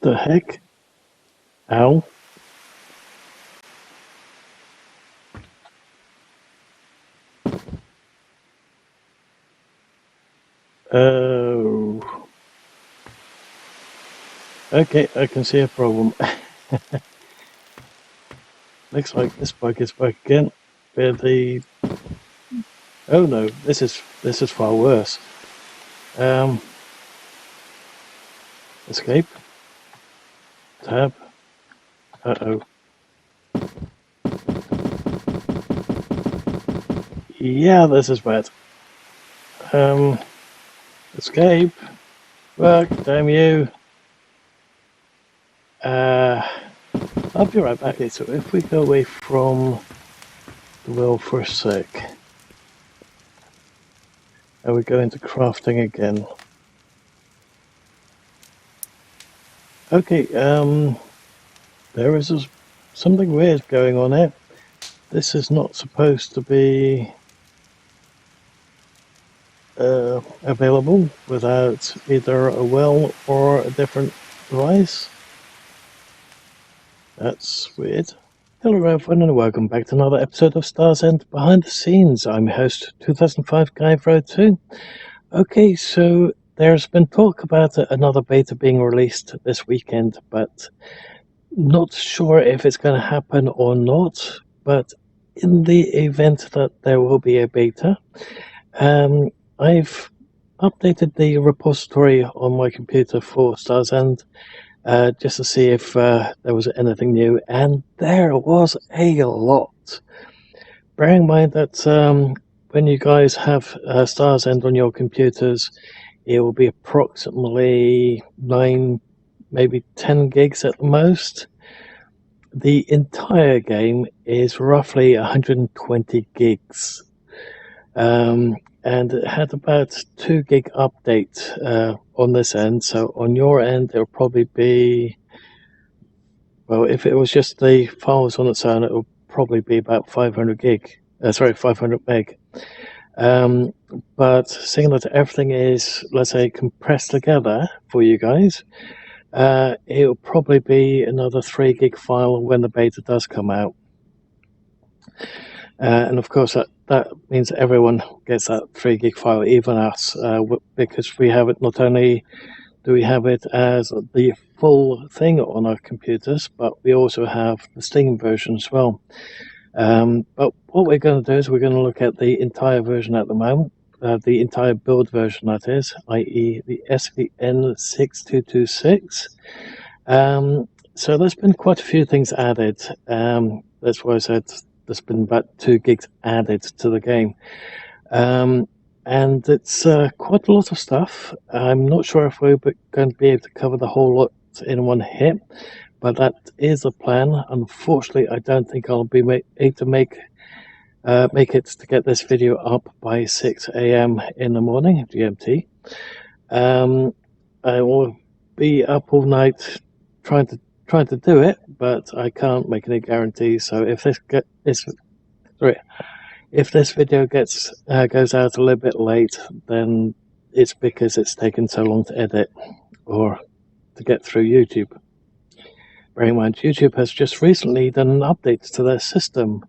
the heck? Ow. Oh. Okay, I can see a problem. Looks like this bug is back again. Where the... Oh no, this is far worse. Escape. Tab. Uh-oh. Yeah, this is bad. Escape. Work, damn you. I'll be right back. So if we go away from the world for a sec, and we go into crafting again. Okay, there is something weird going on here. This is not supposed to be available without either a well or a different device. That's weird. Hello everyone and welcome back to another episode of Stars End Behind the Scenes. I'm your host 2005 Guy Road 2. Okay, so there's been talk about another beta being released this weekend, but not sure if it's going to happen or not. But in the event that there will be a beta, I've updated the repository on my computer for Stars End just to see if there was anything new, and there was a lot. Bearing in mind that when you guys have Stars End on your computers, it will be approximately 9, maybe 10 gigs at the most. The entire game is roughly 120 gigs. And it had about 2 gig update on this end, so on your end it'll probably be, well, if it was just the files on its own, it will probably be about 500 meg. But seeing that everything is, let's say, compressed together for you guys, it'll probably be another 3 gig file when the beta does come out. And of course that means everyone gets that 3 gig file, even us, because we have it, not only do we have it as the full thing on our computers, but we also have the Steam version as well. But what we're going to do is we're going to look at the entire version at the moment, the entire build version, that is, i.e. the SVN 6226. So there's been quite a few things added. That's why I said there's been about 2 gigs added to the game. And it's quite a lot of stuff. I'm not sure if we're going to be able to cover the whole lot in one hit, but that is the plan. Unfortunately, I don't think I'll be able to make it to get this video up by 6 AM in the morning, GMT. I will be up all night trying to do it, but I can't make any guarantees. So if this video goes out a little bit late, then it's because it's taken so long to edit or to get through YouTube. Bear in mind, YouTube has just recently done an update to their system.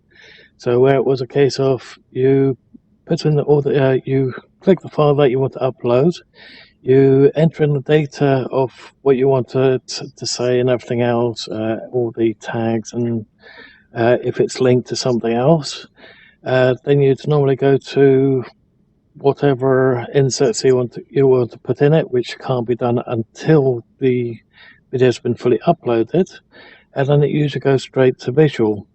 So where it was a case of you put in the order, you click the file that you want to upload, you enter in the data of what you want to say and everything else, all the tags, and if it's linked to something else, then you'd normally go to whatever inserts you want to put in it, which can't be done until the video's been fully uploaded, and then it usually goes straight to visual.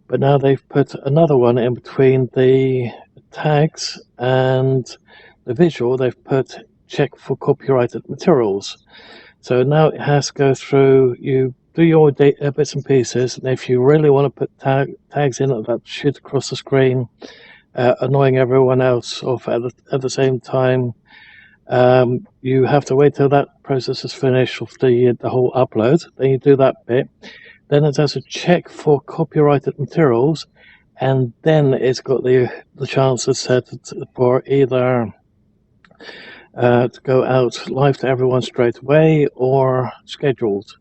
But now they've put another one in between the tags and the visual. They've put check for copyrighted materials. So now it has to go through, you do your bits and pieces, and if you really want to put tags in that shoot across the screen, annoying everyone else off at the same time, you have to wait till that process is finished of the whole upload. Then you do that bit. Then it has to check for copyrighted materials, and then it's got the chances set for either to go out live to everyone straight away or scheduled.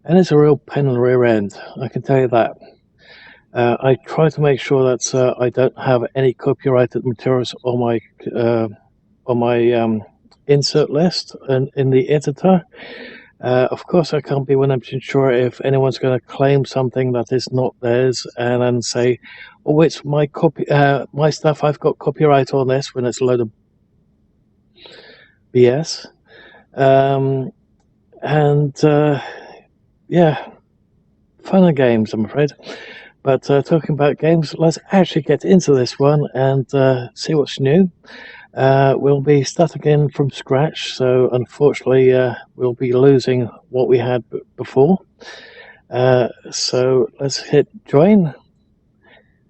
And it's a real pain in the rear end, I can tell you that. I try to make sure that I don't have any copyrighted materials on my insert list and in the editor. Of course, I can't be 100% sure if anyone's going to claim something that is not theirs and then say, "Oh, it's my my stuff. I've got copyright on this," when it's a load of BS. Yeah, fun and games, I'm afraid. But talking about games, let's actually get into this one and see what's new. We'll be starting again from scratch, so unfortunately we'll be losing what we had before. So let's hit join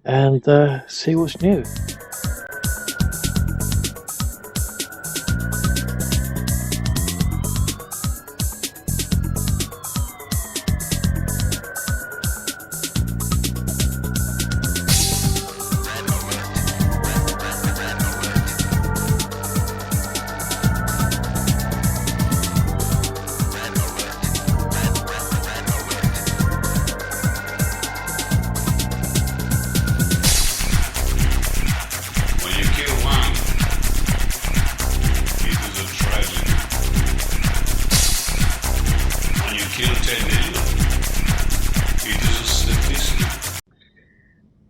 and see what's new.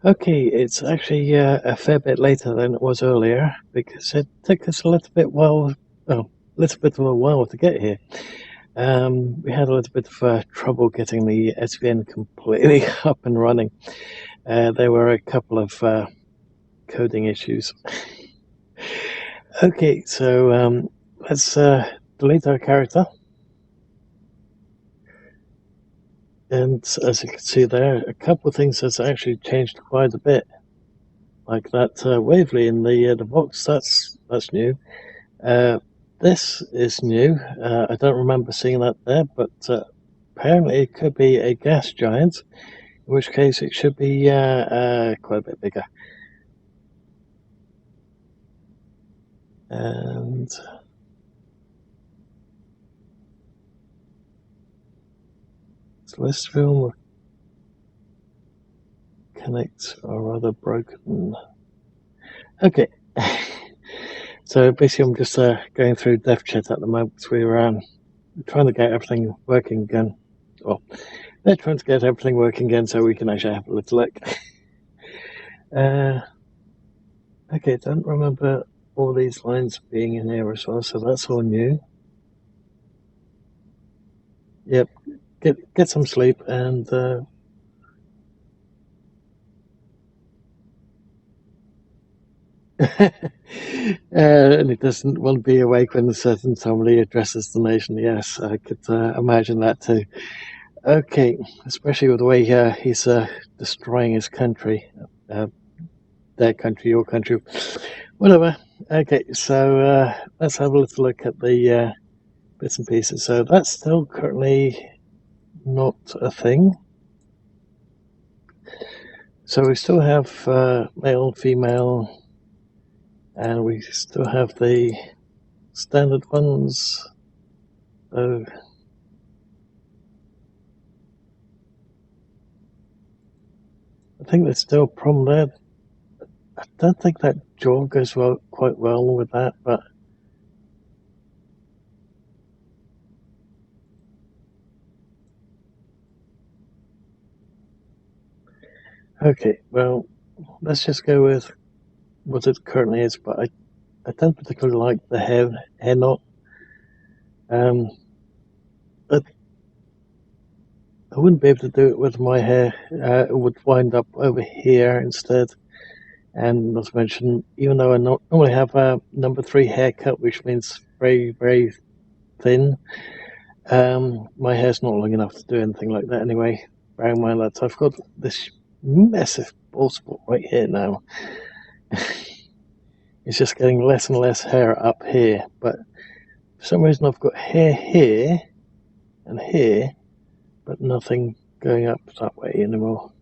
Okay, it's actually a fair bit later than it was earlier because it took us a little bit of a while to get here. We had a little bit of trouble getting the SVN completely up and running. There were a couple of coding issues. Okay, so let's delete our character. And as you can see there, a couple of things has actually changed quite a bit. Like that Waverly in the box, that's new. This is new. I don't remember seeing that there, but apparently it could be a gas giant, in which case it should be quite a bit bigger. And Celestial connects are rather broken. Okay. So basically I'm just going through dev chat at the moment. We're trying to get everything working again. Well, they're trying to get everything working again so we can actually have a little look. Okay, don't remember all these lines being in here as well, so that's all new. Yep, get some sleep and and it doesn't want to be awake when a certain somebody addresses the nation. Yes, I could imagine that too. Okay, especially with the way he's destroying his country, their country, your country, whatever. Okay, so let's have a little look at the bits and pieces. So that's still currently not a thing. So we still have male, female, and we still have the standard ones. So I think there's still a problem there. I don't think that jaw goes quite well with that, but okay, well, let's just go with what it currently is, but I don't particularly like the hair knot. I wouldn't be able to do it with my hair. It would wind up over here instead. And not to mention, even though I normally have a number 3 haircut, which means very, very thin, my hair's not long enough to do anything like that anyway. Bearing in mind that I've got this massive bald spot right here now. It's just getting less and less hair up here, but for some reason I've got hair here and here, but nothing going up that way anymore.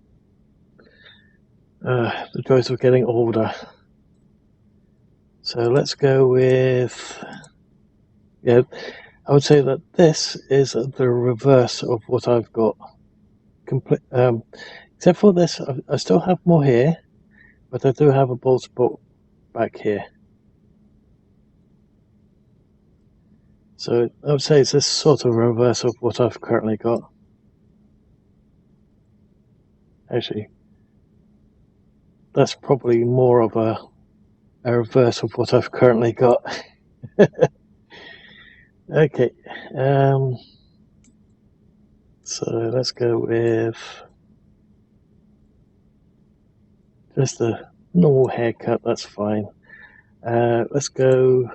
The joys of getting older. So let's go with Yeah, I would say that this is the reverse of what I've got. Except for this, I still have more here, but I do have a bald spot back here. So I would say it's this sort of reverse of what I've currently got. Actually, that's probably more of a reverse of what I've currently got. Okay, so let's go with just a normal haircut, that's fine. Let's go...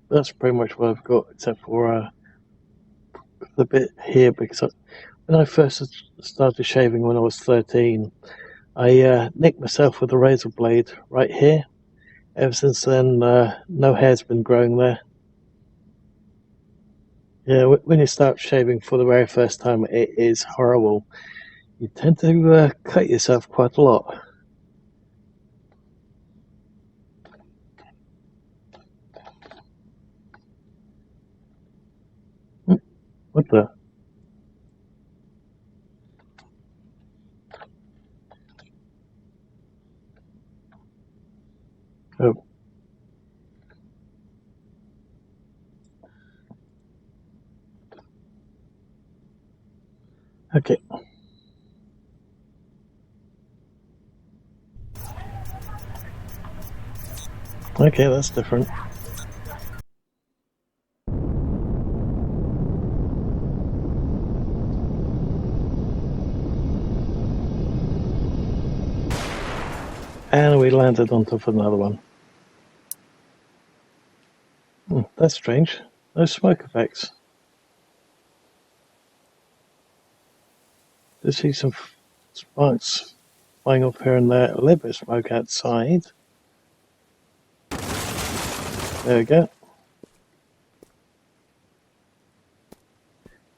that's pretty much what I've got, except for the bit here, because when I first started shaving when I was 13, I nicked myself with a razor blade right here. Ever since then, no hair's been growing there. Yeah, when you start shaving for the very first time, it is horrible. You tend to cut yourself quite a lot. What the? Oh. Okay. Okay, that's different. And we landed on top of another one. That's strange. No smoke effects. Just see some sparks flying off here and there. A little bit of smoke outside. There we go.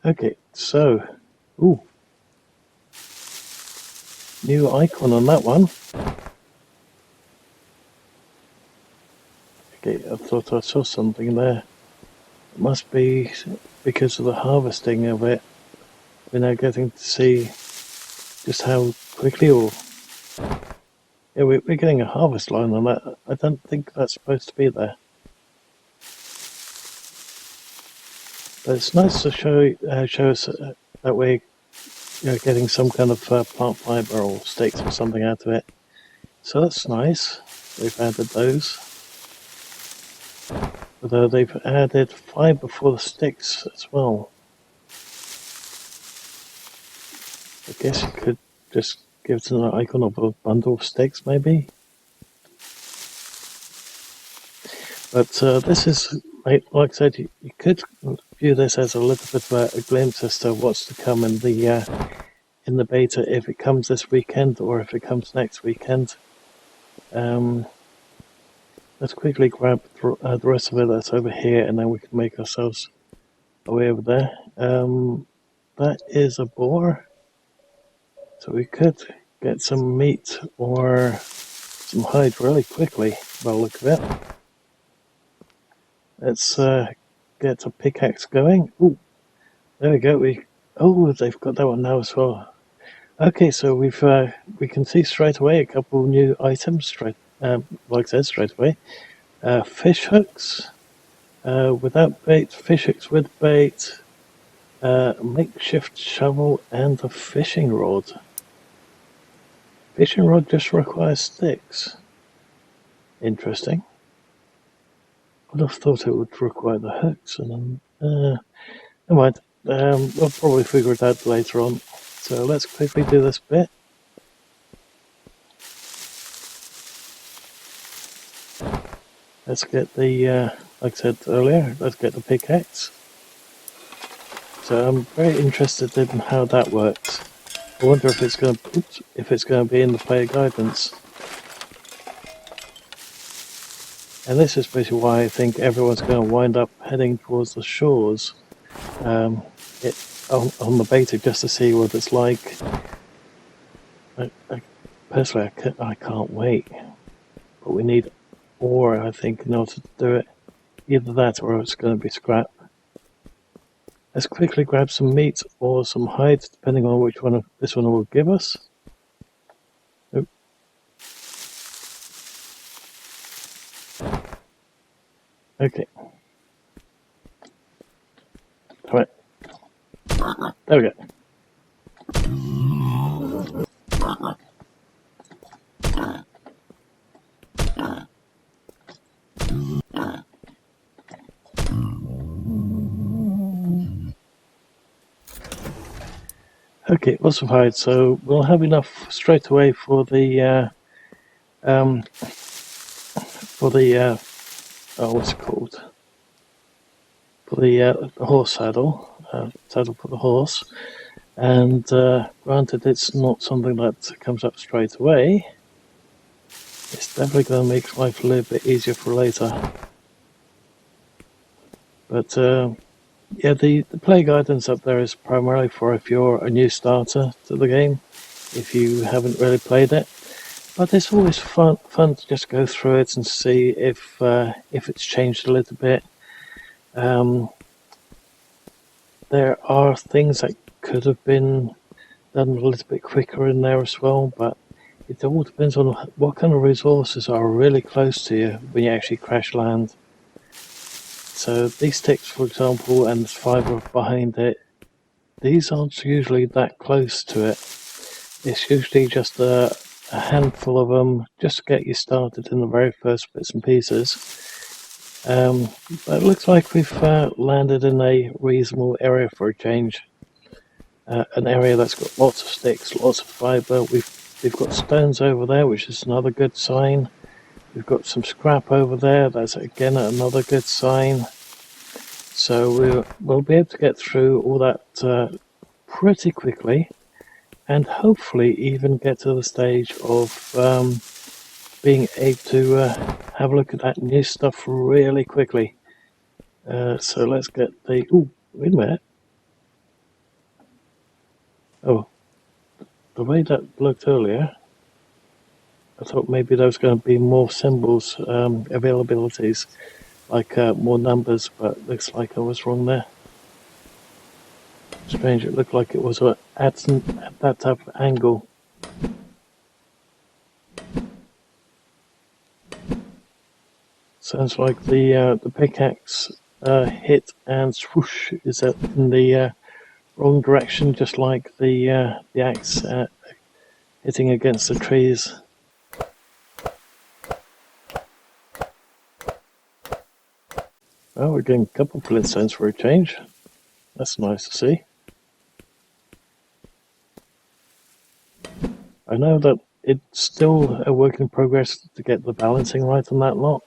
Okay, so... ooh. New icon on that one. Okay, I thought I saw something there. It must be because of the harvesting of it. We're now getting to see just how quickly, or yeah, we're getting a harvest line on that. I don't think that's supposed to be there. But it's nice to show us that we're getting some kind of plant fiber or sticks or something out of it. So that's nice. They've added those. Although they've added fiber for the sticks as well. I guess you could just give it an icon of a bundle of sticks, maybe. But this is, like I said, you could view this as a little bit of a glimpse as to what's to come in the beta, if it comes this weekend or if it comes next weekend. Let's quickly grab the rest of it that's over here, and then we can make ourselves our way over there. That is a boar. So we could get some meat or some hide really quickly by the look of it. Let's get a pickaxe going. Ooh, there we go. They've got that one now as well. Okay, so we can see straight away a couple of new items. Like I said, straight away. Fish hooks without bait, fish hooks with bait, makeshift shovel, and a fishing rod. Fishing rod just requires sticks. Interesting. I'd have thought it would require the hooks, and then never mind. We'll probably figure it out later on. So let's quickly do this bit. Let's get the, like I said earlier, let's get the pickaxe. So I'm very interested in how that works. I wonder if it's going to be in the player guidance. And this is basically why I think everyone's going to wind up heading towards the shores on the beta, just to see what it's like. personally, I can't wait. But we need ore, I think, in order to do it. Either that or it's going to be scrap. Let's quickly grab some meat or some hides, depending on which one this one will give us. Oop. Okay. Right. There we go. Okay, lots of hides, so we'll have enough straight away for the what's it called? For the horse saddle, saddle for the horse. And granted, it's not something that comes up straight away. It's definitely going to make life a little bit easier for later. But yeah, the player guidance up there is primarily for if you're a new starter to the game, if you haven't really played it. But it's always fun to just go through it and see if it's changed a little bit. There are things that could have been done a little bit quicker in there as well, but it all depends on what kind of resources are really close to you when you actually crash land. So these sticks, for example, and the fibre behind it, these aren't usually that close to it. It's usually just a handful of them just to get you started in the very first bits and pieces. But it looks like we've landed in a reasonable area for a change. An area that's got lots of sticks, lots of fibre. We've got stones over there, which is another good sign. We've got some scrap over there. That's again another good sign. So we'll be able to get through all that pretty quickly, and hopefully even get to the stage of being able to have a look at that new stuff really quickly. So let's get the... Ooh, wait a minute. Oh, the way that looked earlier, I thought maybe there was going to be more symbols, availabilities, like more numbers, but looks like I was wrong there. Strange, it looked like it was at that type of angle. Sounds like the pickaxe hit and swoosh is in the wrong direction, just like the axe hitting against the trees. Well, we're getting a couple of flintstones for a change. That's nice to see. I know that it's still a work in progress to get the balancing right on that lot,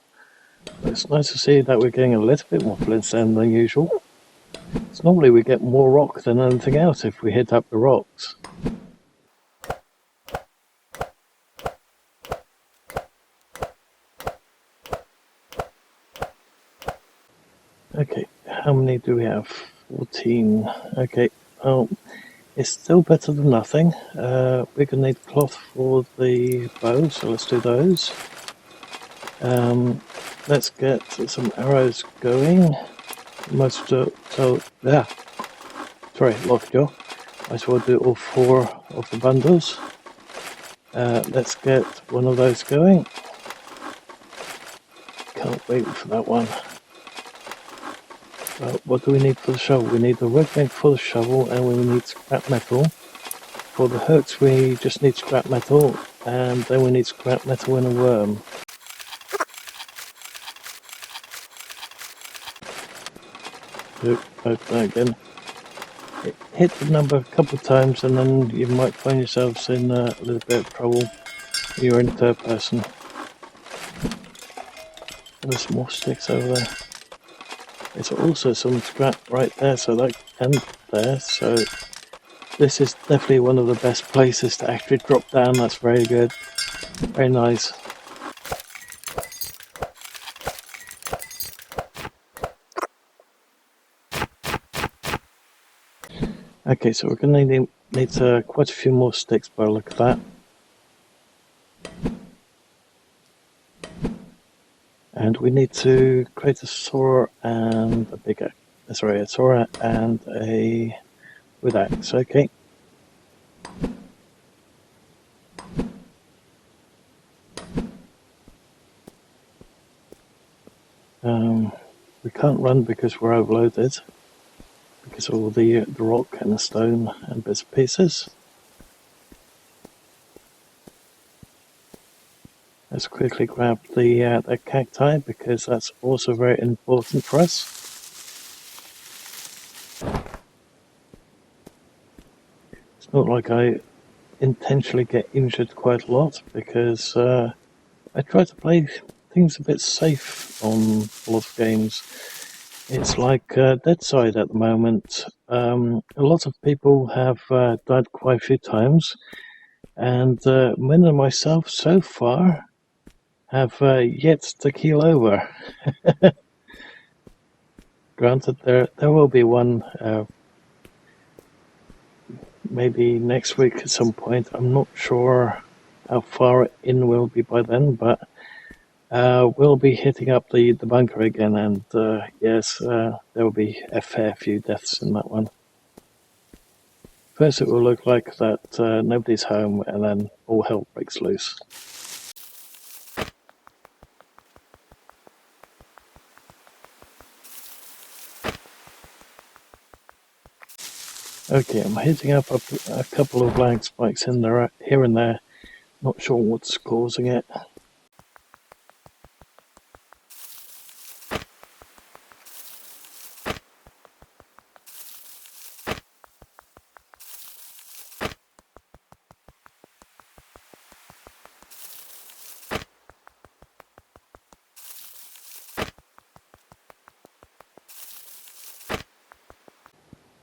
but it's nice to see that we're getting a little bit more flintstone than usual. It's normally we get more rock than anything else if we hit up the rocks. Okay, how many do we have? 14. Okay, well, it's still better than nothing. We're going to need cloth for the bow, so let's do those. Let's get some arrows going. Yeah. Sorry, lockjaw. Might as well do all 4 of the bundles. Let's get one of those going. Can't wait for that one. What do we need for the shovel? We need the workbench for the shovel, and we need scrap metal. For the hooks, we just need scrap metal, and then we need scrap metal and a worm. Open that again. Hit the number a couple of times, and then you might find yourselves in a little bit of trouble. You're in third person. There's some more sticks over there. There's also some scrap right there, so that and there. So this is definitely one of the best places to actually drop down. That's very good, very nice. Okay, so we're going to need quite a few more sticks by the look of that. And we need to create a saw and a big axe. Sorry, a saw and a wood axe. Okay. We can't run because we're overloaded, because of all the rock and the stone and bits and pieces. Let's quickly grab the cacti, because that's also very important for us. It's not like I intentionally get injured quite a lot, because I try to play things a bit safe on a lot of games. It's like Dead Side at the moment. A lot of people have died quite a few times, and men and myself so far have yet to keel over. Granted, there will be one maybe next week at some point. I'm not sure how far in we'll be by then, but we'll be hitting up the bunker again, and yes, there will be a fair few deaths in that one. First it will look like that nobody's home, and then all hell breaks loose. Okay, I'm hitting up a couple of lag spikes in there, here and there. Not sure what's causing it.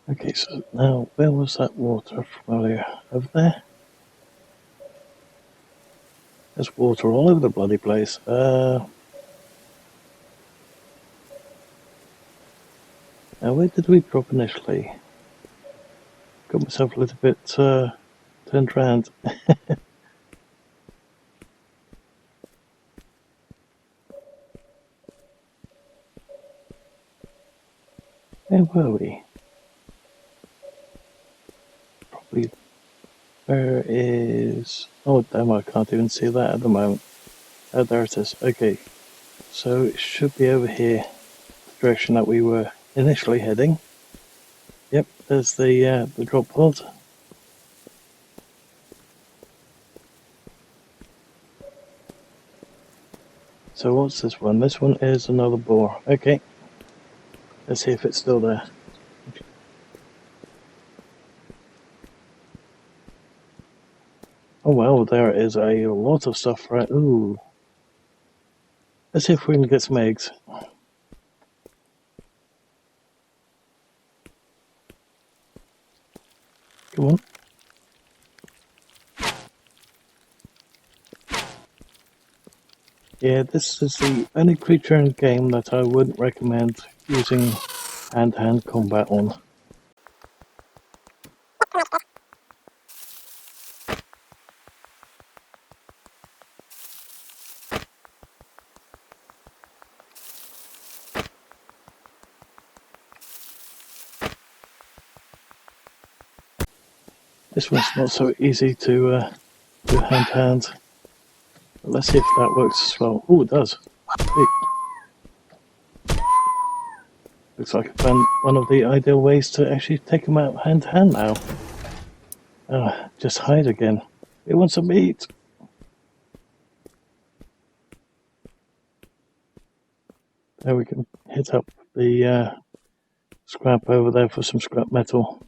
Okay, so now, where was that water from earlier? Over there? There's water all over the bloody place. Now, where did we drop initially? Got myself a little bit turned round. Where were we? Probably. Where is... Oh damn, I can't even see that at the moment. Oh, there it is. Okay, so it should be over here, the direction that we were initially heading. Yep, there's the drop pod. So what's this one? This one is another boar. Okay, let's see if it's still there. Oh well, there is a lot of stuff, right? Ooh. Let's see if we can get some eggs. Come on. Yeah, this is the only creature in the game that I wouldn't recommend using hand-to-hand combat on. This one's not so easy to do hand-to-hand. But let's see if that works as well. Oh, it does. Hey. Looks like I found one of the ideal ways to actually take them out hand-to-hand now. Just hide again. It wants some meat. There we can hit up the scrap over there for some scrap metal.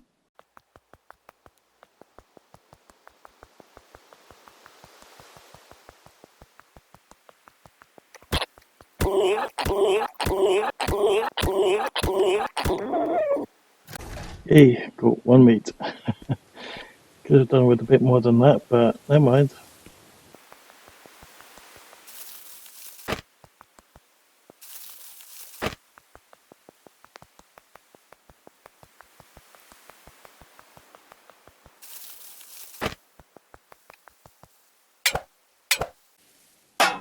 Hey, got one meat. Could have done with a bit more than that, but never mind.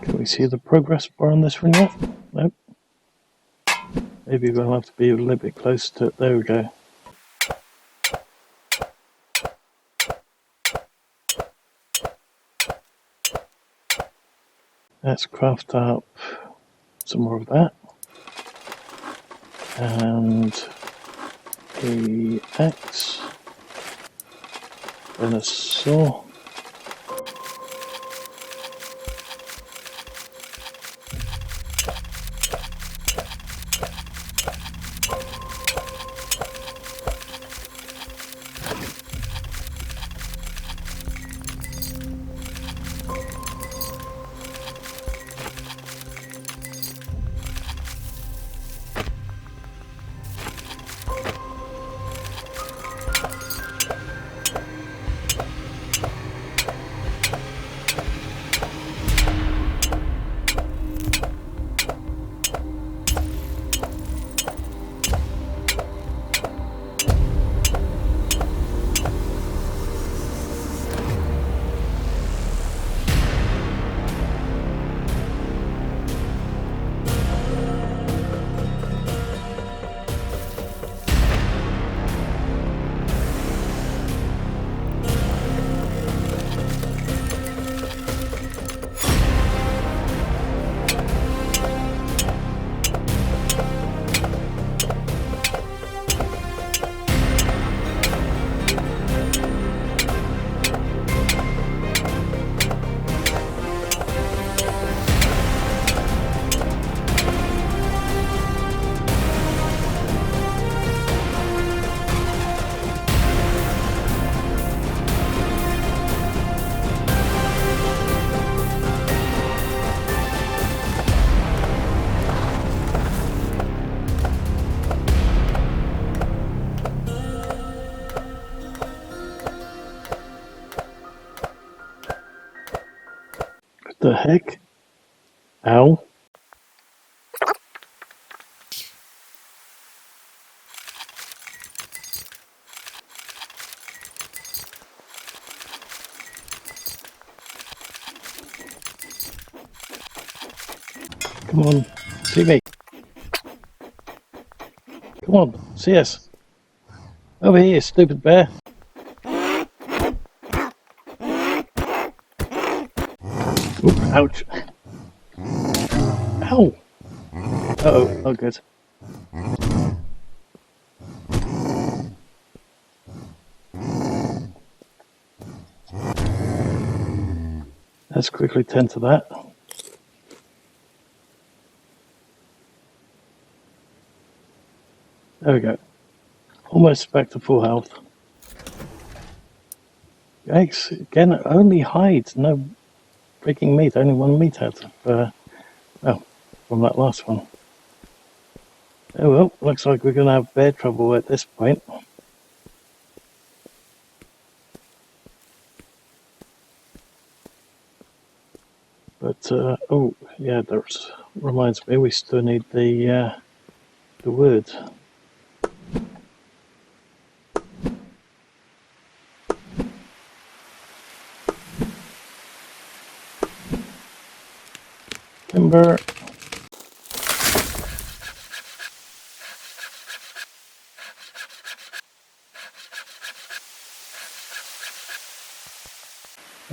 Can we we see the progress bar on this one yet? Nope. Maybe we'll have to be a little bit close to it. There we go. Let's craft up some more of that. And a axe. And a saw. What the heck? Ow. Come on, see me. Come on, see us. Over here, stupid bear. Oop, ouch. Ow. Uh-oh, oh good. Let's quickly tend to that. There we go. Almost back to full health. Yikes, again, only hide, no freaking meat, only one meat out of, from that last one. Oh well, looks like we're going to have bear trouble at this point. But, oh, yeah, that reminds me, we still need the wood. Timber.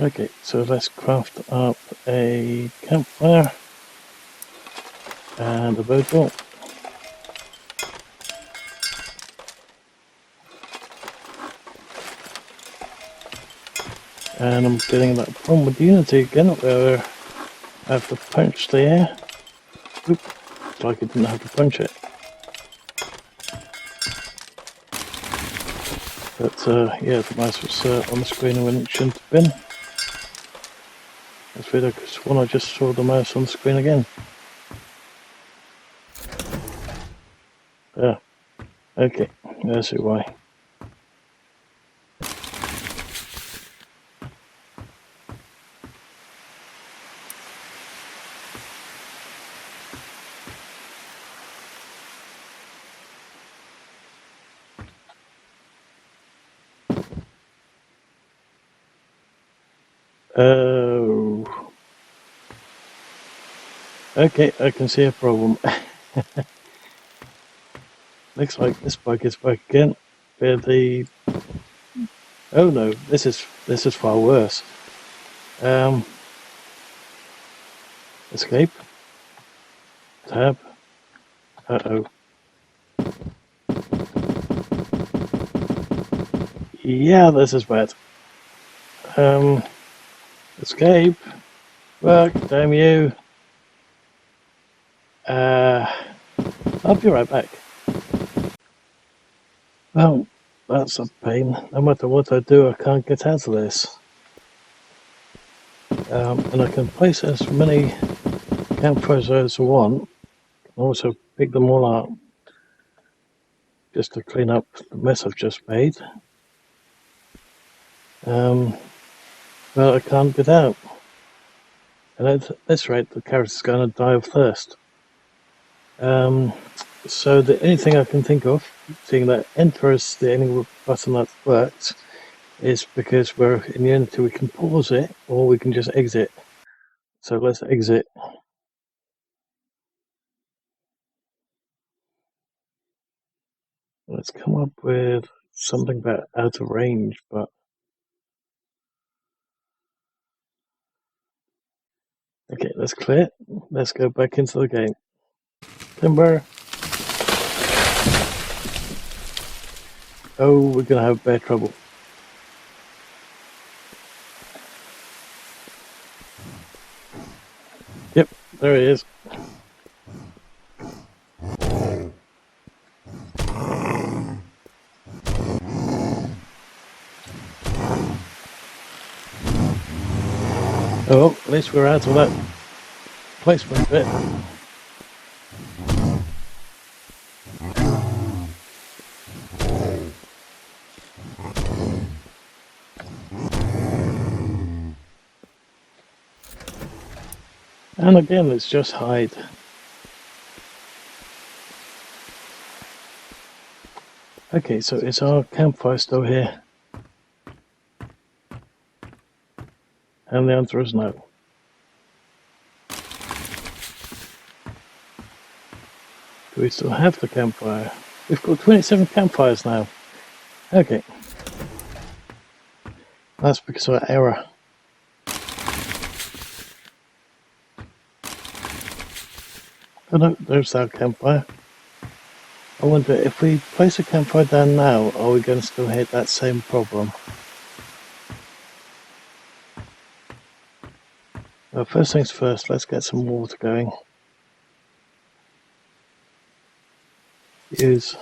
Okay, so let's craft up a campfire and a boat boat. And I'm getting that problem with Unity again where I have to punch the air. Oop, it's like I didn't have to punch it. But yeah, the mouse was on the screen when it shouldn't have been. That's weird, because when I just saw the mouse on the screen again. Yeah, okay, I see why. Oh. Okay, I can see a problem. Looks like this bug is back again. Where the oh no, this is far worse. Escape. Tab. Uh-oh. Yeah, this is bad. Escape. Work, damn you. I'll be right back. Well, that's a pain. No matter what I do, I can't get out of this. And I can place as many campfires as I want. Also pick them all up just to clean up the mess I've just made. But I can't get out. And at this rate, the character's going to die of thirst. So the only thing I can think of, seeing that enter is the only button that works, is because we're in Unity, we can pause it or we can just exit. So let's exit. Let's come up with something about out of range, but okay, let's clear. Let's go back into the game. Timber. Oh, we're gonna have bad trouble. Yep, there he is. Oh, at least we're out of that placement bit. And again, let's just hide. Okay, so is our campfire still here? And the answer is no. Do we still have the campfire? We've got 27 campfires now. Okay. That's because of our error. Oh no, there's our campfire. I wonder if we place a campfire down now, are we going to still hit that same problem? Well, first things first, let's get some water going. Use.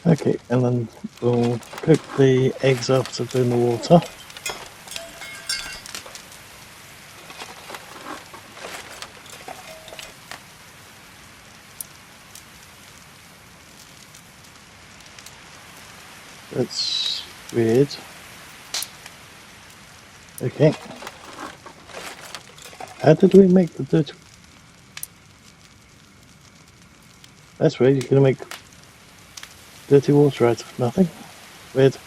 Okay, and then we'll cook the eggs after doing the water. That's weird. Okay. How did we make the dirty? That's weird, you're gonna make dirty water out of nothing. Weird.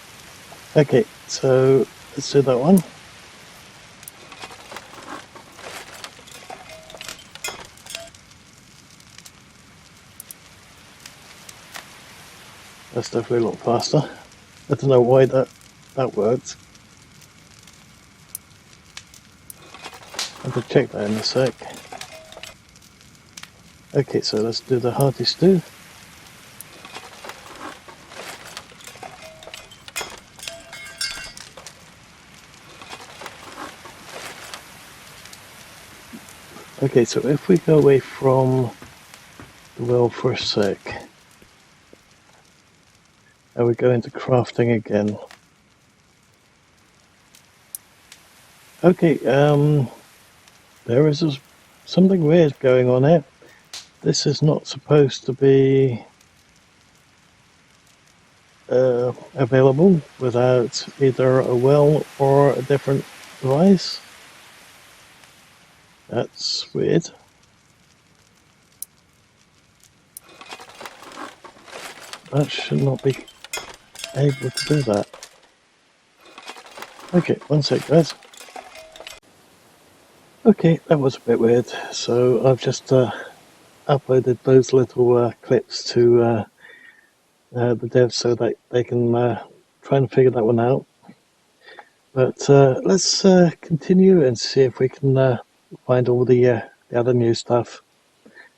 Okay, so let's do that one. That's definitely a lot faster. I don't know why that worked. I have to check that in a sec. Okay, so let's do the hearty stew. Okay, so if we go away from the well for a sec, and we go into crafting again. Okay, there is something weird going on here. This is not supposed to be available without either a well or a different device. That's weird. That should not be able to do that. Okay, one sec guys. Okay, that was a bit weird. So I've just uploaded those little clips to the devs so that they can try and figure that one out. But let's continue and see if we can find all the other new stuff.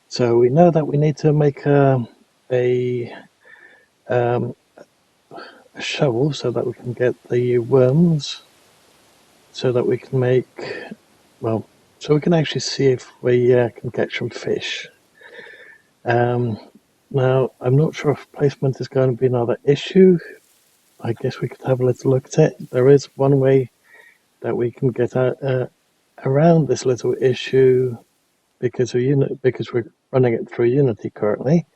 So we know that we need to make a shovel so that we can get the worms, so that we can make, well, so we can actually see if we can catch some fish. Now, I'm not sure if placement is going to be another issue. I guess we could have a little look at it. There is one way that we can get around this little issue because we're running it through Unity currently.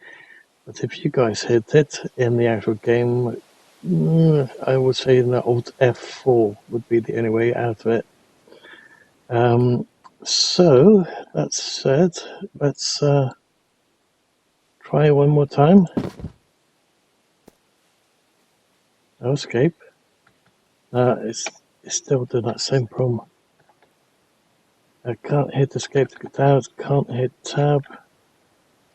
But if you guys hit it in the actual game, I would say the Alt F4 would be the only way out of it. So that said, let's try one more time. No escape. It's still doing that same problem. I can't hit escape to get out, can't hit tab.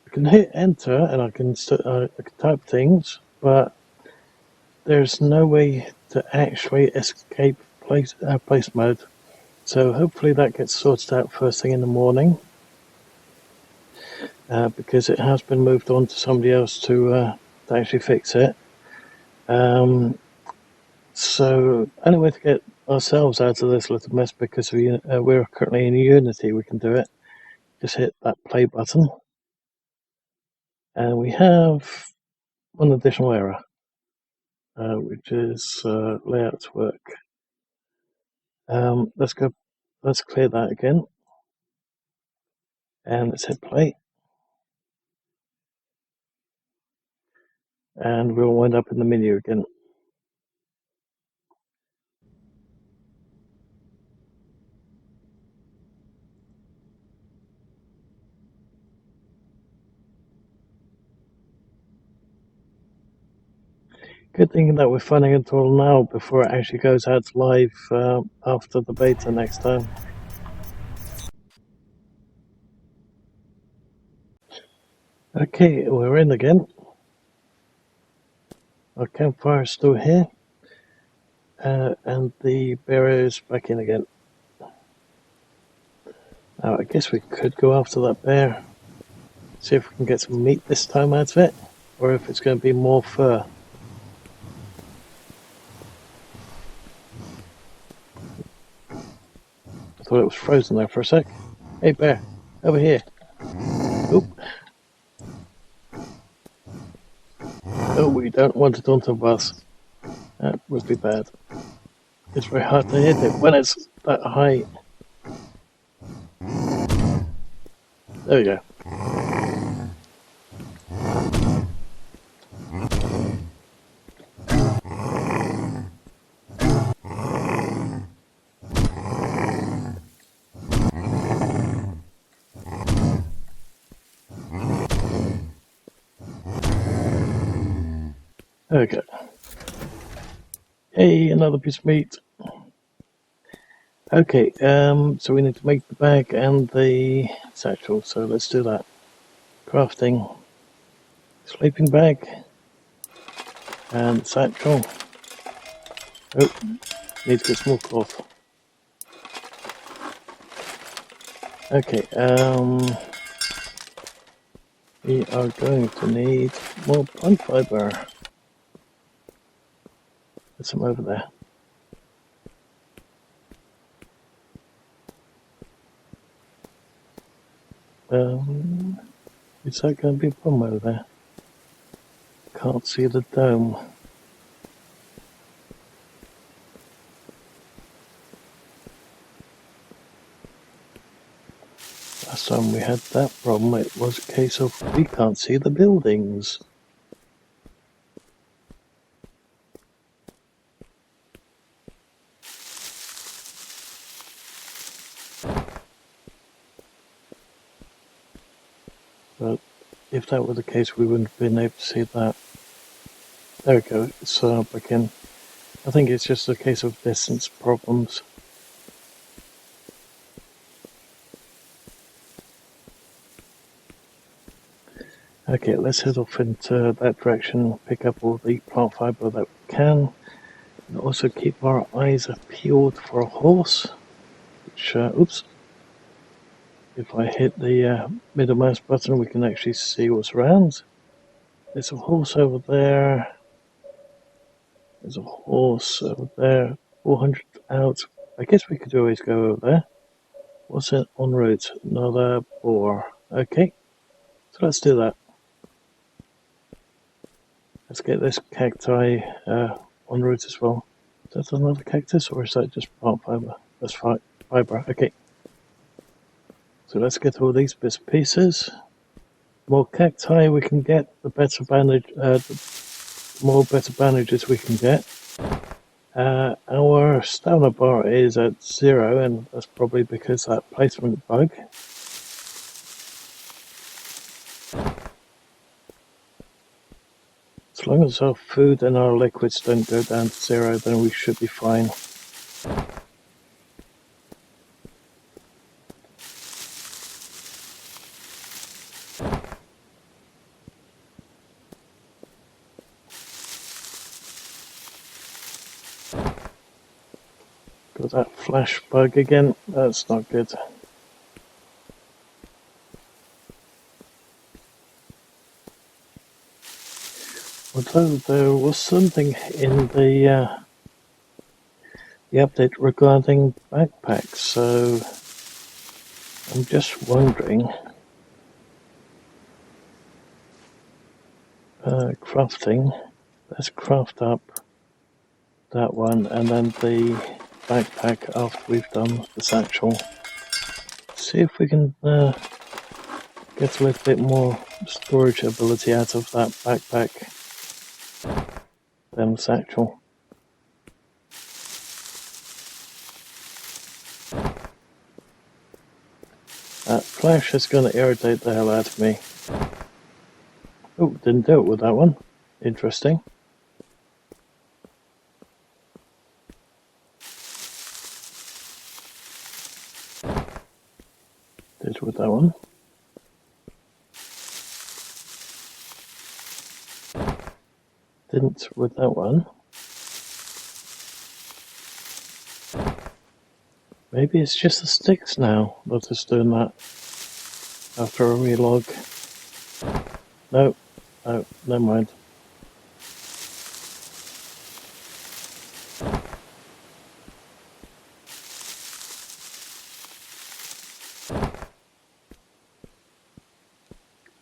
I can hit enter and I can type things, but there's no way to actually escape place mode. So hopefully that gets sorted out first thing in the morning, because it has been moved on to somebody else to actually fix it. So anyway, to get ourselves out of this little mess, because we're currently in Unity, we can do it. Just hit that play button, and we have one additional error, which is layout work. Let's clear that again, and let's hit play, and we'll wind up in the menu again. Good thing that we're finding it all now before it actually goes out live after the beta next time. Okay, we're in again. Our campfire is still here, and the bear is back in again. Now I guess we could go after that bear, see if we can get some meat this time out of it, or if it's going to be more fur. I thought it was frozen there for a sec. Hey bear, over here. Oop. Oh, we don't want it on top of us. That would be bad. It's very hard to hit it when it's that high. There we go. There we go. Hey, another piece of meat. Okay, so we need to make the bag and the satchel, so let's do that. Crafting. Sleeping bag. And satchel. Oh, need to get some more cloth. Okay, we are going to need more plant fiber. Put some over there. Is that going to be a problem over there? Can't see the dome. Last time we had that problem, it was a case of we can't see the buildings. But if that were the case, we wouldn't have been able to see that. There we go, it's back in. I think it's just a case of distance problems. Okay, let's head off into that direction, pick up all the plant fibre that we can, and also keep our eyes peeled for a horse, which, oops, if I hit the middle mouse button we can actually see what's around. There's a horse over there, there's a horse over there, 400 out, I guess we could always go over there. What's it en route? Another boar, okay, so let's do that. Let's get this cacti en route as well. Is that another cactus or is that just plant fibre? That's fibre, okay. So let's get all these bits and pieces. The more cacti we can get, the better bandage, the more better bandages we can get. Our stamina bar is at 0 and that's probably because that placement bug. As long as our food and our liquids don't go down to 0, then we should be fine. Got that flash bug again, that's not good. Although there was something in the update regarding backpacks, so I'm just wondering. Crafting. Let's craft up that one and then the backpack after we've done the satchel. See if we can get a little bit more storage ability out of that backpack than the satchel. That flash is going to irritate the hell out of me. Oh, didn't do it with that one. Interesting. Did with that one. Didn't with that one. Maybe it's just the sticks now that is doing that after a relog. No, no, never mind.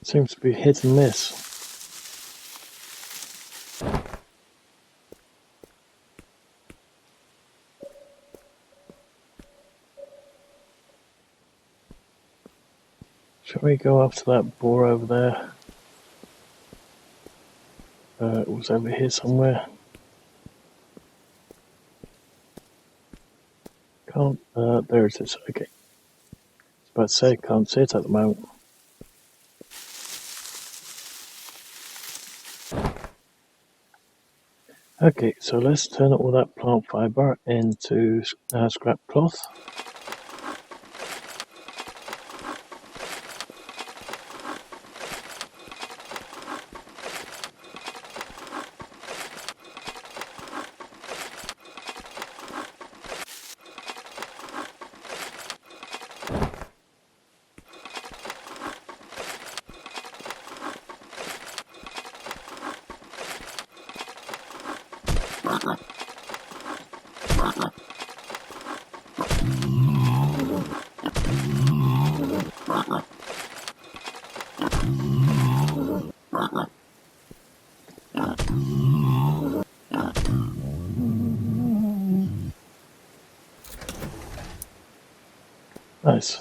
Seems to be hit and miss. Shall we go after that boar over there? It was over here somewhere. Can't, there it is, okay. I was about to say, can't see it at the moment. Okay, so let's turn all that plant fibre into scrap cloth. Nice.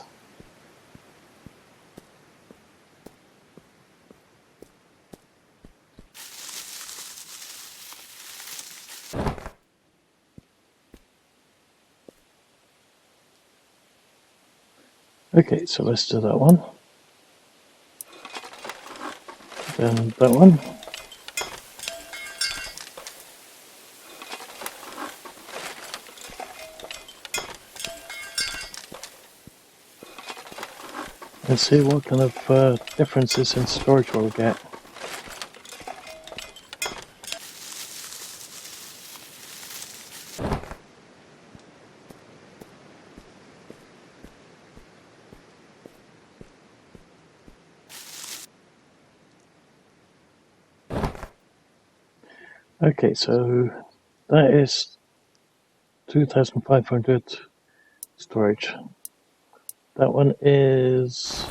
Okay, so let's do that one. Then that one. And see what kind of differences in storage we'll get. Okay, so that is 2,500 storage. That one is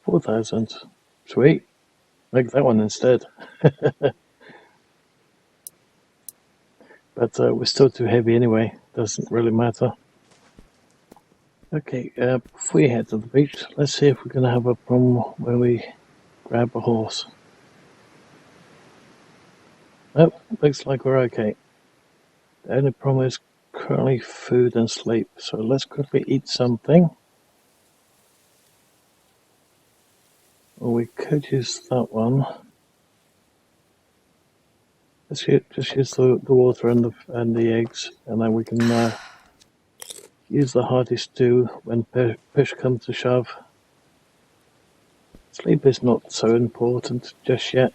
4,000. Sweet. Make that one instead. But we're still too heavy anyway. Doesn't really matter. Okay, before we head to the beach, let's see if we're going to have a problem when we grab a horse. Nope, looks like we're okay. The only problem is currently food and sleep. So let's quickly eat something. Or we could use that one. Let's just use the water and the eggs, and then we can use the hearty stew when push comes to shove. Sleep is not so important just yet.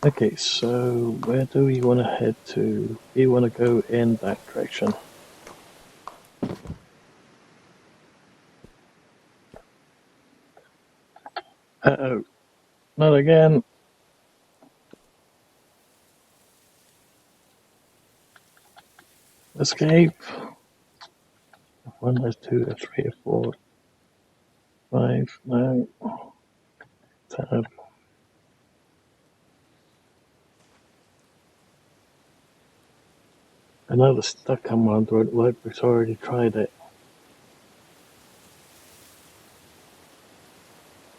Okay, so where do we want to head to? We want to go in that direction. Uh-oh, not again. Escape. 1, there's 2, there's 3, 4, 5, 9, 10. I know the stuck command won't work because I already tried it.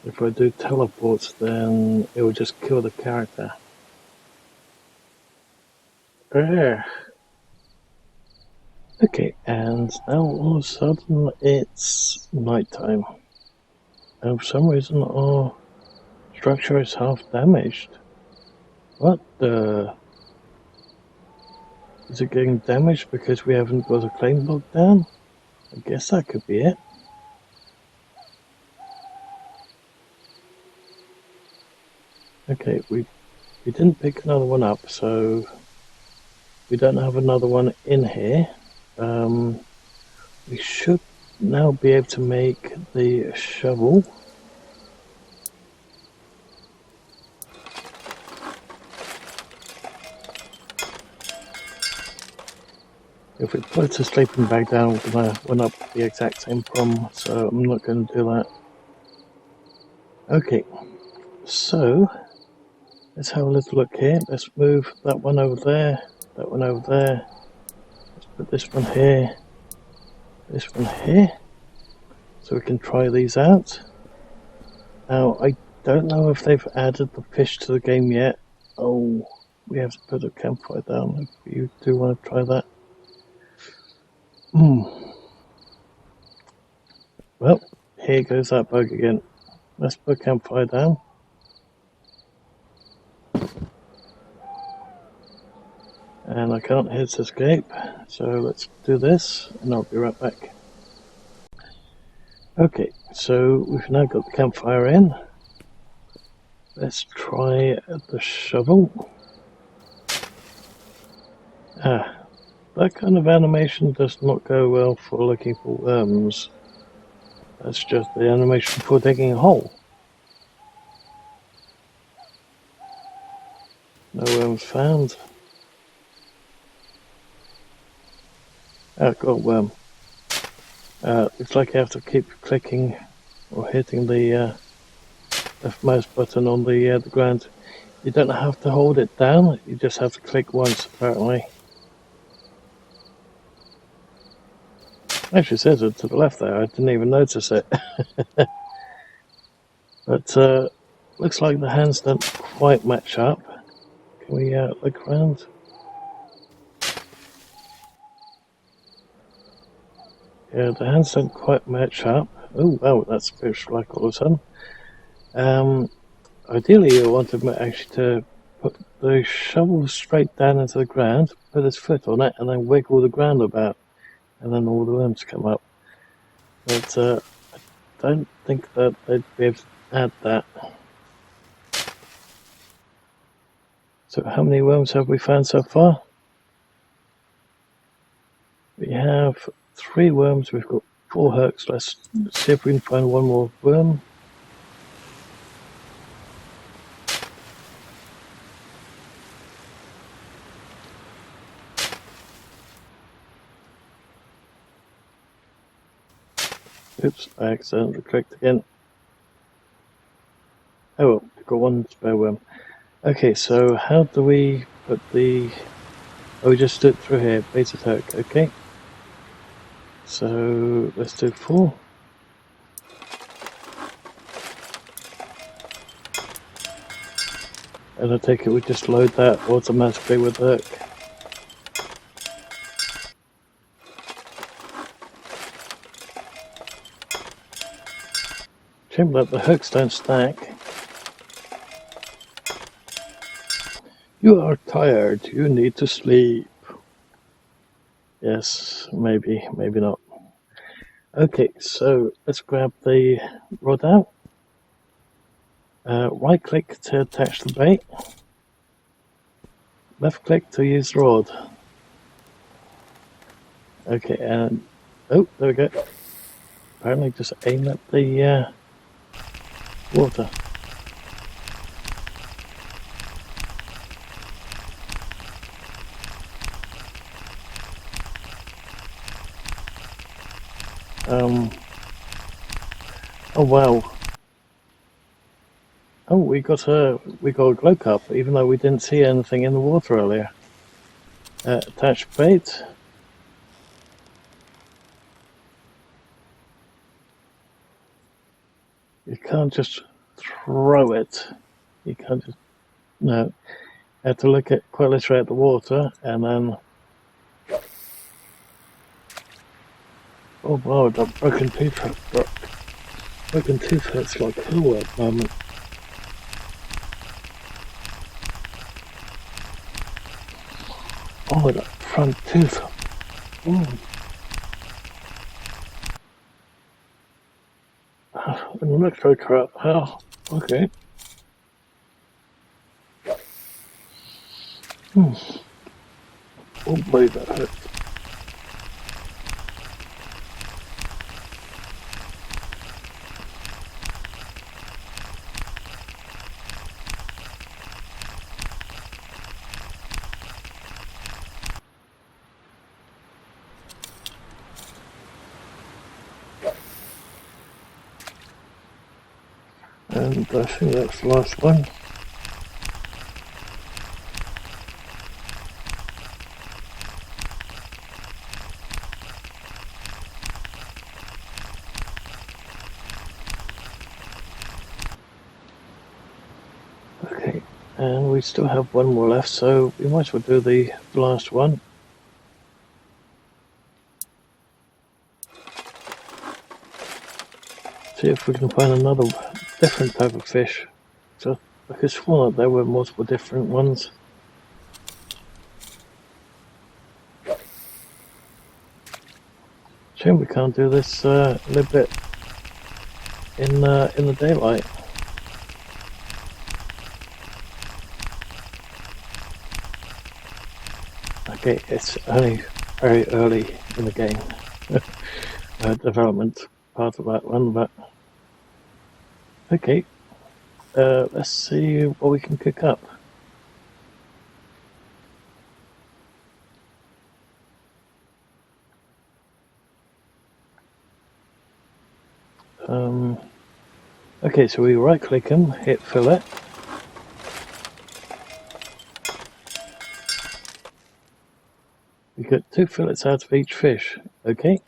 If I do teleports, then it will just kill the character. There. Okay, and now all of a sudden it's nighttime. And for some reason our structure is half damaged. What the? Is it getting damaged because we haven't got a claim block down? I guess that could be it. Okay, we didn't pick another one up, so we don't have another one in here. We should now be able to make the shovel. If we put a sleeping bag down, we're going to run up the exact same problem, so I'm not going to do that. Okay, so let's have a little look here. Let's move that one over there, that one over there. Let's put this one here, this one here, so we can try these out. Now, I don't know if they've added the fish to the game yet. Oh, we have to put a campfire down if you do want to try that. Well, here goes that bug again. Let's put a campfire down. And I can't hit escape, so let's do this and I'll be right back. Okay, so we've now got the campfire in. Let's try the shovel. That kind of animation does not go well for looking for worms. That's just the animation for digging a hole. No worms found. Got a worm. Looks like you have to keep clicking or hitting the left mouse button on the ground. You don't have to hold it down, you just have to click once apparently. Actually, it says it to the left there, I didn't even notice it. But looks like the hands don't quite match up. Can we look around? Yeah, the hands don't quite match up. Oh wow, that's fish like all of a sudden. Ideally you want him actually to put the shovel straight down into the ground, put his foot on it, and then wiggle the ground about, and then all the worms come up. But I don't think that they'd be able to add that. So how many worms have we found so far? We have 3 worms, we've got 4 hooks. Let's see if we can find one more worm. Oops, I accidentally clicked again. Oh well, we've got 1 spare worm. Okay, so how do we put the... Oh, we just do it through here, baited hook, okay. So let's do 4. And I take it we just load that automatically with the hook. Shame that the hooks don't stack. You are tired, you need to sleep. Yes, maybe, maybe not. Okay, so let's grab the rod out. Right click to attach the bait. Left click to use the rod. Okay, and oh, there we go. Apparently just aim at the water. Oh wow. Oh, we got a glow cup, even though we didn't see anything in the water earlier. Attach bait. You can't just throw it. You can't just... No. You have to look at quite literally at the water, and then... Oh wow, that broken tooth hurts like hell at the moment. Oh, that front tooth. Oh. An electro trap. Oh, okay. Oh boy, that hurt. And I think that's the last one. Okay, and we still have one more left, so we might as well do the last one. See if we can find another different type of fish. So I could swear that there were multiple different ones. Shame we can't do this a little bit in the daylight. Okay, it's only very early in the game. Development part of that one, but okay. Let's see what we can cook up. Okay, so we right click them, hit fillet. We get 2 fillets out of each fish, okay?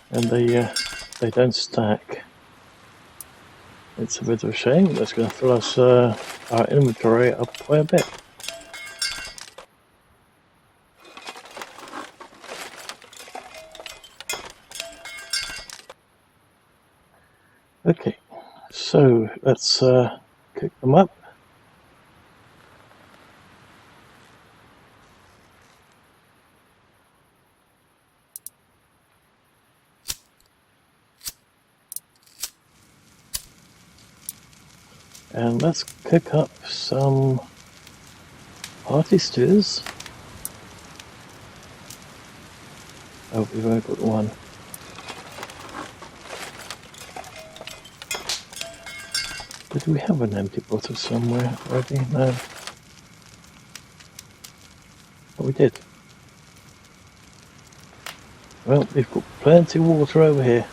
And they don't stack. It's a bit of a shame. That's going to fill us our inventory up quite a bit. Okay, so let's cook them up. And let's cook up some hearty stews. Oh, we've only got one. Did we have an empty bottle somewhere already? No. Oh, we did. Well, we've got plenty of water over here.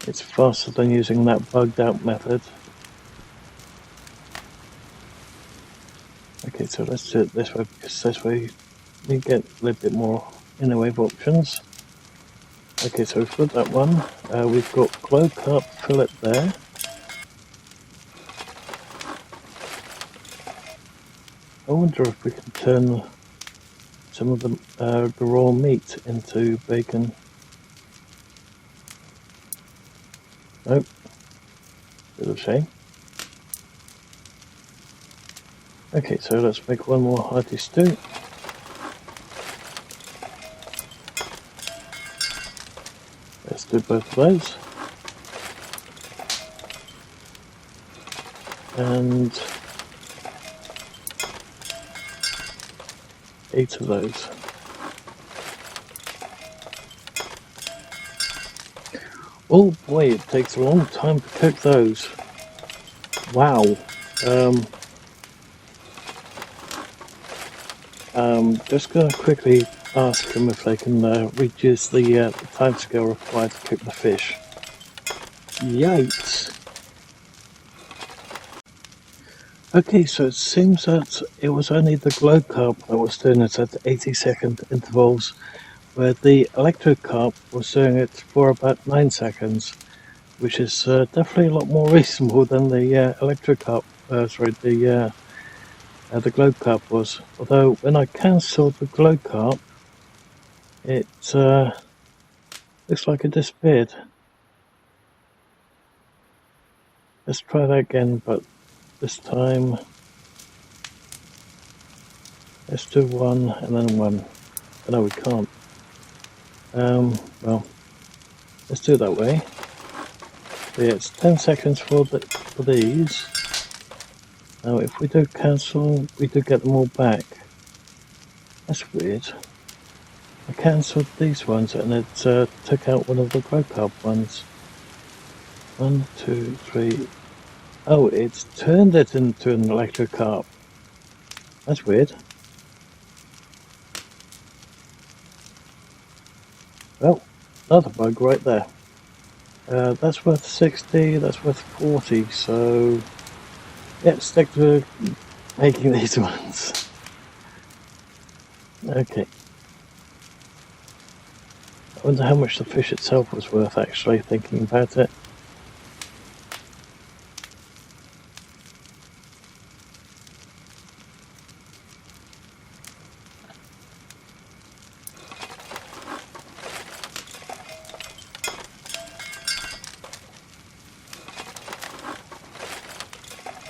It's faster than using that bugged out method. Okay, so let's do it this way, because this way we get a little bit more in the way of options. Okay, so we've got that one. We've got glow carp fillet there. I wonder if we can turn some of the raw meat into bacon. Nope. Bit of a shame. Okay, so let's make one more hearty stew. Let's do both of those. And 8 of those. Oh boy, it takes a long time to cook those. Wow. Just gonna quickly ask them if they can reduce the time scale required to cook the fish. Yikes. Okay, so it seems that it was only the glow carp that was doing it at 80-second intervals, where the electro carp was doing it for about 9 seconds, which is definitely a lot more reasonable than the electro carp, the glow carp was. Although when I cancelled the glow carp, it looks like it disappeared. Let's try that again, but this time let's do 1 and then 1. Oh, no, we can't. Well, let's do it that way. So yeah, it's 10 seconds for these. Now, if we do cancel, we do get them all back. That's weird. I cancelled these ones and it took out one of the glow carp ones. 1, 2, 3. Oh, it's turned it into an electro carp. That's weird. Well, another bug right there. That's worth 60, that's worth 40, so yeah, stick to making these ones. Okay. I wonder how much the fish itself was worth, actually, thinking about it.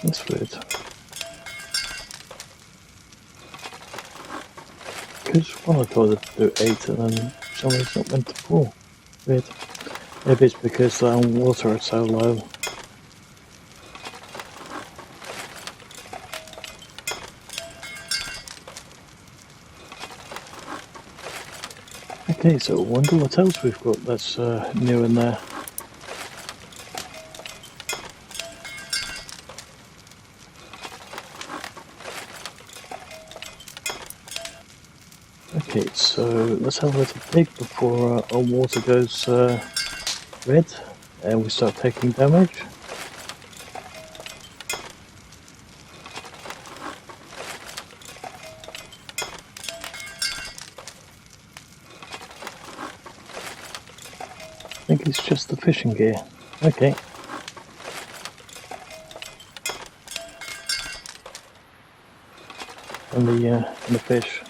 That's weird. Because one I told it to do 8 and then for some reason it went to 4. Weird. Maybe it's because the water is so low. Okay, so I wonder what else we've got that's new in there. Okay, so let's have a little peek before our water goes red and we start taking damage. think it's just the fishing gear. Okay. And the fish.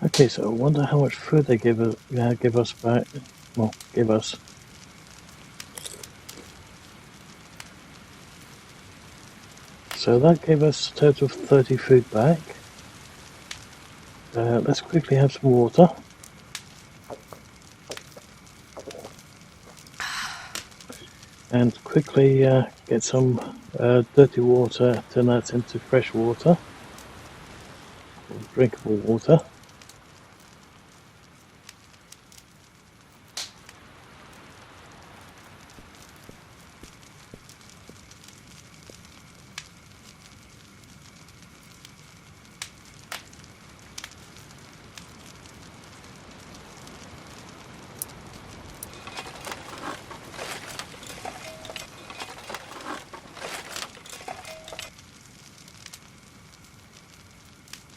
Okay, so I wonder how much food they give us back. Well, give us. So that gave us a total of 30 food back. Let's quickly have some water. And quickly get some dirty water, turn that into fresh water, or drinkable water.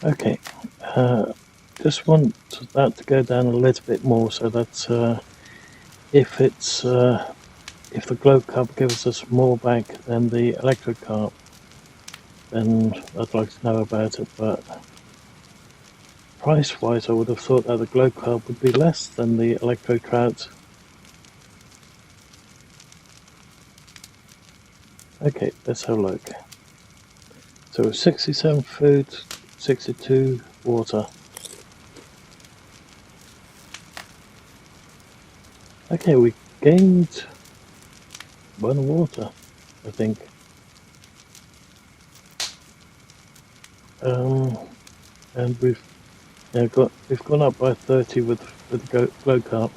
Okay, just want that to go down a little bit more, so that if the glow carp gives us more back than the electro carp, then I'd like to know about it. But price wise, I would have thought that the glow carp would be less than the electro trout. Okay, let's have a look. So 67 food, 62 water. Okay, we gained 1 water, I think. And we've gone up by 30 with the glow carp.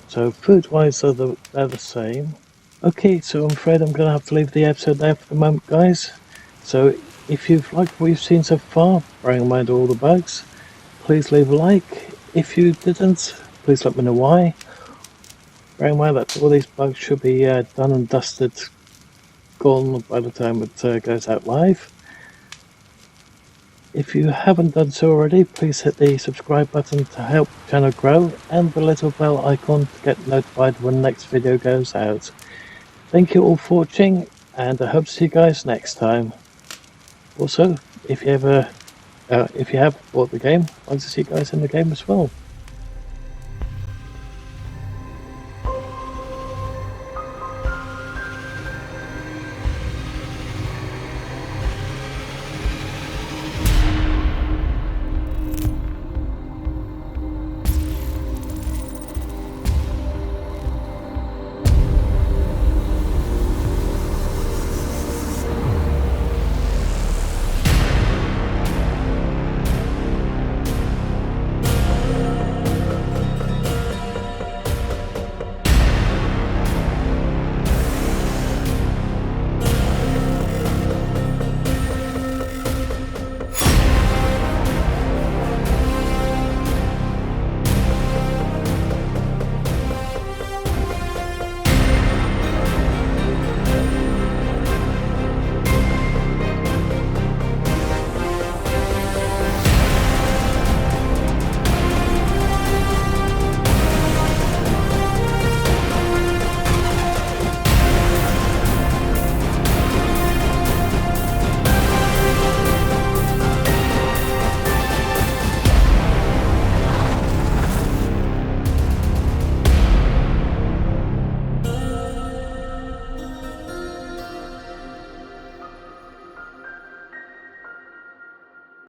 So food wise, they're the same. Okay, so I'm afraid I'm going to have to leave the episode there for the moment, guys. So if you've liked what you've seen so far, bearing in mind all the bugs, please leave a like. If you didn't, please let me know why. Bearing in mind that all these bugs should be done and dusted, gone by the time it goes out live. If you haven't done so already, please hit the subscribe button to help the channel grow, and the little bell icon to get notified when the next video goes out. Thank you all for watching, and I hope to see you guys next time. Also, if you have bought the game, I'd like to see you guys in the game as well.